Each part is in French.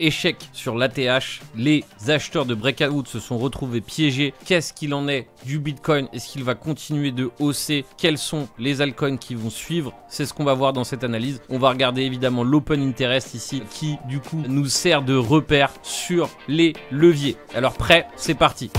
échec sur l'ATH. Les acheteurs de Breakout se sont retrouvés piégés. Qu'est-ce qu'il en est du Bitcoin? Est-ce qu'il va continuer de hausser? Quels sont les altcoins qui vont suivre? C'est ce qu'on va voir dans cette analyse. On va regarder évidemment l'Open Interest ici qui du coup nous sert de repère sur les leviers. Alors prêt, c'est parti.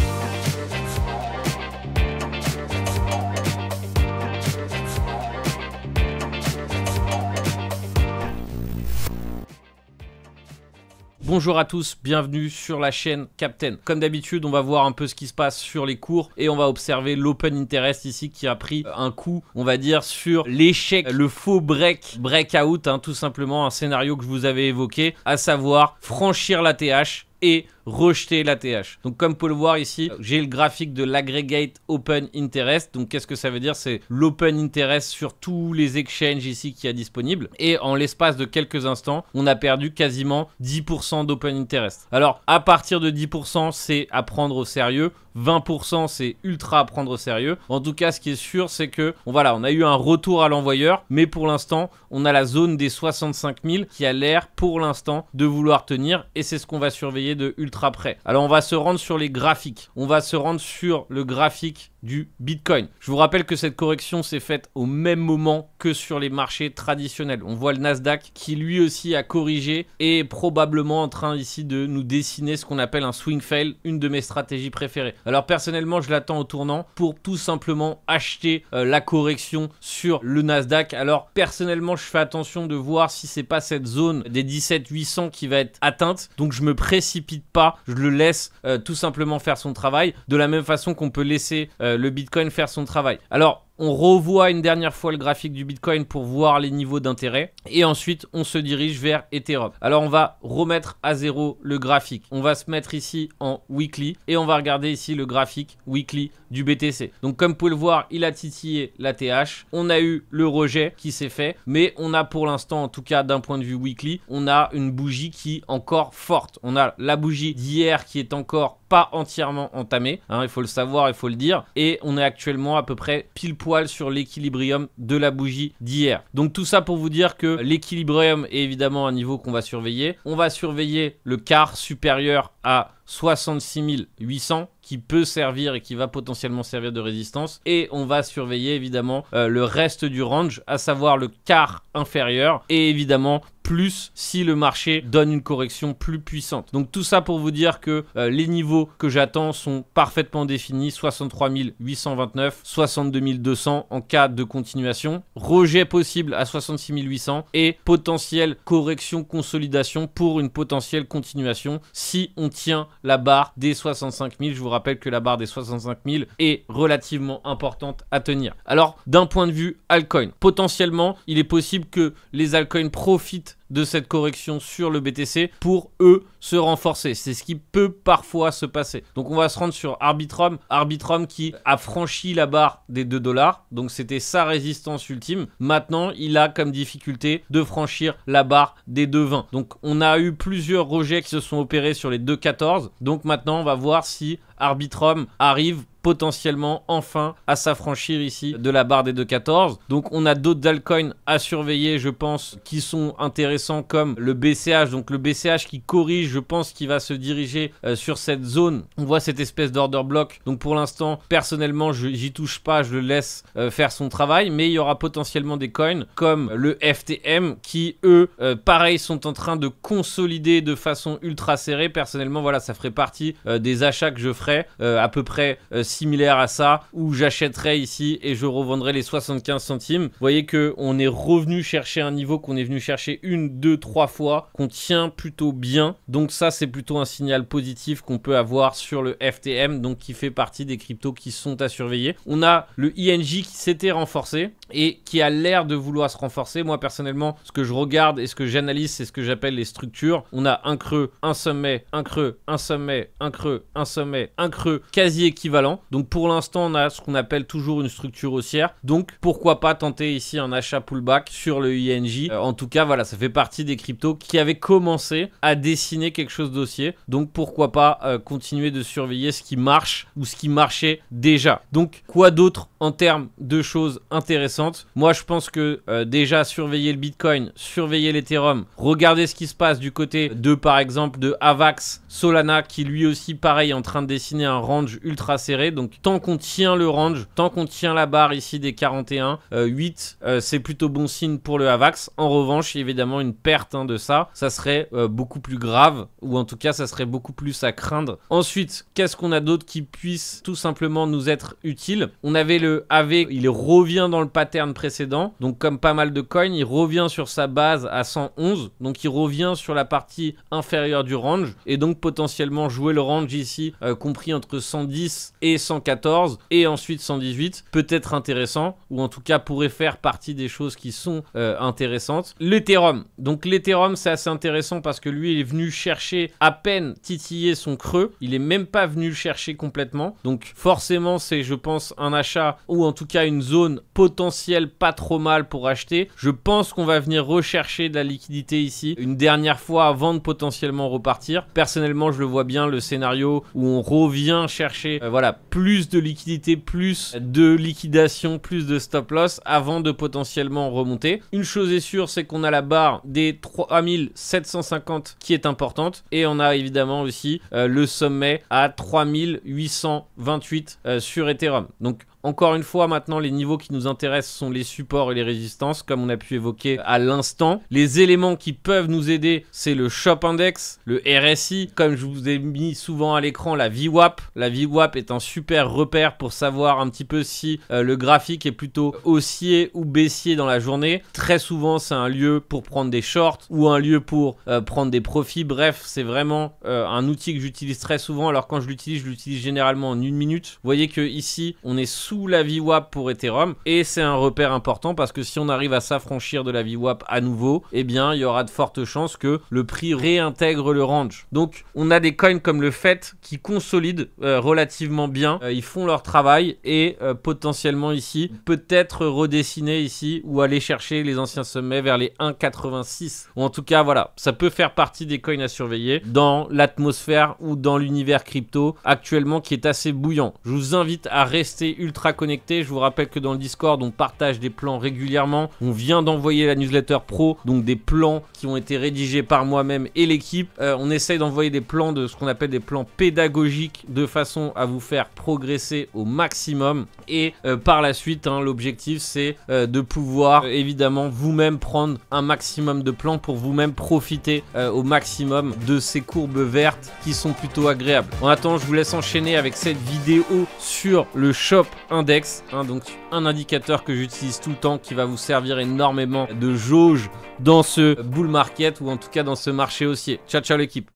Bonjour à tous, bienvenue sur la chaîne Captain. Comme d'habitude, on va voir un peu ce qui se passe sur les cours et on va observer l'Open Interest ici qui a pris un coup, on va dire, sur l'échec, le faux breakout, tout simplement un scénario que je vous avais évoqué, à savoir franchir l'ATH et rejeter l'ATH. Donc comme vous pouvez le voir ici, j'ai le graphique de l'Aggregate Open Interest. Donc qu'est-ce que ça veut dire? C'est l'Open Interest sur tous les exchanges ici qui est disponible. Et en l'espace de quelques instants, on a perdu quasiment 10% d'Open Interest. Alors à partir de 10%, c'est à prendre au sérieux. 20% c'est ultra à prendre au sérieux. En tout cas, ce qui est sûr, c'est que voilà, on a eu un retour à l'envoyeur, mais pour l'instant, on a la zone des 65 000 qui a l'air pour l'instant de vouloir tenir et c'est ce qu'on va surveiller de ultra près. Alors on va se rendre sur les graphiques. On va se rendre sur le graphique du Bitcoin. Je vous rappelle que cette correction s'est faite au même moment que sur les marchés traditionnels. On voit le Nasdaq qui lui aussi a corrigé et est probablement en train ici de nous dessiner ce qu'on appelle un swing fail, une de mes stratégies préférées. Alors personnellement, je l'attends au tournant pour tout simplement acheter la correction sur le Nasdaq. Alors personnellement, je fais attention de voir si c'est pas cette zone des 17 800 qui va être atteinte. Donc je me précipite pas, je le laisse tout simplement faire son travail de la même façon qu'on peut laisser le Bitcoin faire son travail. Alors, on revoit une dernière fois le graphique du Bitcoin pour voir les niveaux d'intérêt et ensuite on se dirige vers Ethereum. Alors on va remettre à zéro le graphique. On va se mettre ici en weekly et on va regarder ici le graphique weekly du BTC. Donc comme vous pouvez le voir, il a titillé l'ATH. On a eu le rejet qui s'est fait, mais on a pour l'instant, en tout cas d'un point de vue weekly, on a une bougie qui est encore forte. On a la bougie d'hier qui est encore pas entièrement entamée, il faut le savoir, il faut le dire, et on est actuellement à peu près pile poil sur l'équilibrium de la bougie d'hier. Donc tout ça pour vous dire que l'équilibrium est évidemment un niveau qu'on va surveiller. On va surveiller le quart supérieur à 66 800 qui peut servir et qui va potentiellement servir de résistance, et on va surveiller évidemment le reste du range, à savoir le quart inférieur et évidemment plus si le marché donne une correction plus puissante. Donc tout ça pour vous dire que les niveaux que j'attends sont parfaitement définis: 63 829, 62 200 en cas de continuation, rejet possible à 66 800 et potentielle correction consolidation pour une potentielle continuation si on tient la barre des 65 000. Je vous rappelle que la barre des 65 000 est relativement importante à tenir. Alors d'un point de vue altcoin, potentiellement il est possible que les altcoins profitent de cette correction sur le BTC pour eux se renforcer. C'est ce qui peut parfois se passer. Donc on va se rendre sur Arbitrum. Arbitrum qui a franchi la barre des 2 $. Donc c'était sa résistance ultime. Maintenant, il a comme difficulté de franchir la barre des 2,20. Donc on a eu plusieurs rejets qui se sont opérés sur les 2,14. Donc maintenant, on va voir si Arbitrum arrive potentiellement enfin à s'affranchir ici de la barre des 2,14. Donc on a d'autres altcoins à surveiller, je pense, qui sont intéressants comme le BCH. Donc le BCH qui corrige, je pense qu'il va se diriger sur cette zone. On voit cette espèce d'order block. Donc pour l'instant, personnellement, j'y touche pas, je le laisse faire son travail. Mais il y aura potentiellement des coins comme le FTM qui, eux, pareil, sont en train de consolider de façon ultra serrée. Personnellement, voilà, ça ferait partie des achats que je ferais à peu près similaire à ça, où j'achèterais ici et je revendrai les 75 centimes. Vous voyez que on est revenu chercher un niveau qu'on est venu chercher 1, 2, 3 fois, qu'on tient plutôt bien. Donc ça, c'est plutôt un signal positif qu'on peut avoir sur le FTM, donc qui fait partie des cryptos qui sont à surveiller. On a le INJ qui s'était renforcé et qui a l'air de vouloir se renforcer. Moi, personnellement, ce que je regarde et ce que j'analyse, c'est ce que j'appelle les structures. On a un creux, un sommet, un creux, un sommet, un creux, un sommet, un creux quasi équivalent. Donc pour l'instant, on a ce qu'on appelle toujours une structure haussière. Donc pourquoi pas tenter ici un achat pullback sur le INJ. En tout cas, voilà, ça fait partie des cryptos qui avaient commencé à dessiner quelque chose d'haussier. Donc pourquoi pas continuer de surveiller ce qui marche ou ce qui marchait déjà. Donc quoi d'autre en termes de choses intéressantes? intéressantes. Moi je pense que déjà surveiller le Bitcoin, surveiller l'Ethereum, regarder ce qui se passe du côté de par exemple de Avax, Solana qui lui aussi pareil est en train de dessiner un range ultra serré. Donc tant qu'on tient le range, tant qu'on tient la barre ici des 41,8, c'est plutôt bon signe pour le Avax. En revanche évidemment une perte de ça serait beaucoup plus grave, ou en tout cas ça serait beaucoup plus à craindre. Ensuite qu'est-ce qu'on a d'autre qui puisse tout simplement nous être utile? On avait le AV, il revient dans le pattern précédent, donc comme pas mal de coins, il revient sur sa base à 111, donc il revient sur la partie inférieure du range, et donc potentiellement jouer le range ici, compris entre 110 et 114, et ensuite 118, peut être intéressant, ou en tout cas pourrait faire partie des choses qui sont intéressantes. L'Ethereum, donc l'Ethereum c'est assez intéressant parce que lui il est venu chercher à peine titiller son creux, il est même pas venu le chercher complètement, donc forcément c'est je pense un achat ou en tout cas une zone potentielle pas trop mal pour acheter. Je pense qu'on va venir rechercher de la liquidité ici une dernière fois avant de potentiellement repartir. Personnellement je le vois bien le scénario où on revient chercher voilà, plus de liquidité, plus de liquidation, plus de stop loss avant de potentiellement remonter. Une chose est sûre, c'est qu'on a la barre des 3750 qui est importante, et on a évidemment aussi le sommet à 3828 sur Ethereum. Donc encore une fois, maintenant, les niveaux qui nous intéressent sont les supports et les résistances, comme on a pu évoquer à l'instant. Les éléments qui peuvent nous aider, c'est le Shop Index, le RSI, comme je vous ai mis souvent à l'écran, la VWAP. La VWAP est un super repère pour savoir un petit peu si le graphique est plutôt haussier ou baissier dans la journée. Très souvent, c'est un lieu pour prendre des shorts ou un lieu pour prendre des profits. Bref, c'est vraiment un outil que j'utilise très souvent. Alors quand je l'utilise généralement en 1 minute. Vous voyez que ici, on est sous la VWAP pour Ethereum, et c'est un repère important parce que si on arrive à s'affranchir de la VWAP à nouveau, eh bien il y aura de fortes chances que le prix réintègre le range. Donc on a des coins comme le FET qui consolident relativement bien, ils font leur travail, et potentiellement ici peut-être redessiner ici ou aller chercher les anciens sommets vers les 1,86, ou en tout cas voilà, ça peut faire partie des coins à surveiller dans l'atmosphère ou dans l'univers crypto actuellement qui est assez bouillant. Je vous invite à rester ultra connecté. Je vous rappelle que dans le Discord on partage des plans régulièrement, on vient d'envoyer la newsletter pro, donc des plans qui ont été rédigés par moi-même et l'équipe. On essaye d'envoyer des plans de ce qu'on appelle des plans pédagogiques de façon à vous faire progresser au maximum, et par la suite l'objectif c'est de pouvoir évidemment vous-même prendre un maximum de plans pour vous-même profiter au maximum de ces courbes vertes qui sont plutôt agréables. En attendant, je vous laisse enchaîner avec cette vidéo sur le Shop Index, donc un indicateur que j'utilise tout le temps qui va vous servir énormément de jauge dans ce bull market, ou en tout cas dans ce marché haussier. Ciao ciao l'équipe.